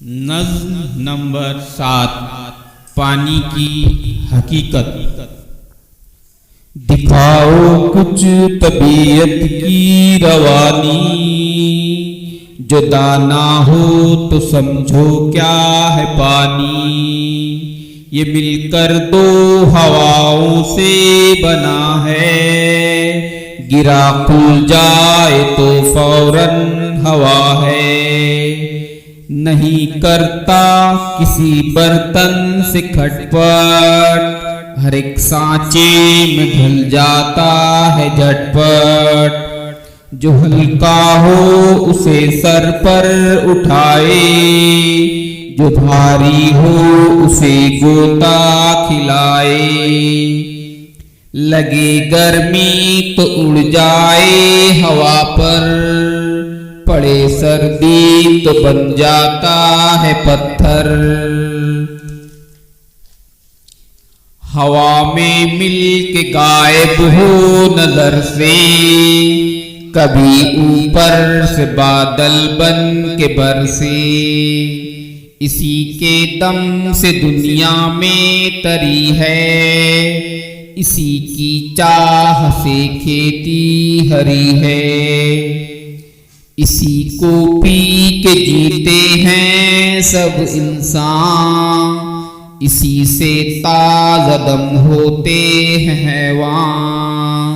नज़्म नंबर 7 पानी की हकीकत। दिखाओ कुछ तबीयत की रवानी, जो दाना हो तो समझो क्या है पानी। ये मिलकर दो हवाओं से बना है, गिरा खुल जाए तो फौरन हवा है। नहीं करता किसी बर्तन से खटपट, हर एक सांचे में ढल जाता है झटपट। जो हल्का हो उसे सर पर उठाए, जो भारी हो उसे गोता खिलाए। लगे गर्मी तो उड़ जाए हवा पर, पड़े सर्दी तो बन जाता है पत्थर। हवा में मिल के गायब हो नजर से, कभी ऊपर से बादल बन के बरसे। इसी के दम से दुनिया में तरी है, इसी की चाह से खेती हरी है। इसी को पी के जीते हैं सब इंसान, इसी से ताज़ा दम होते हैं हैवान।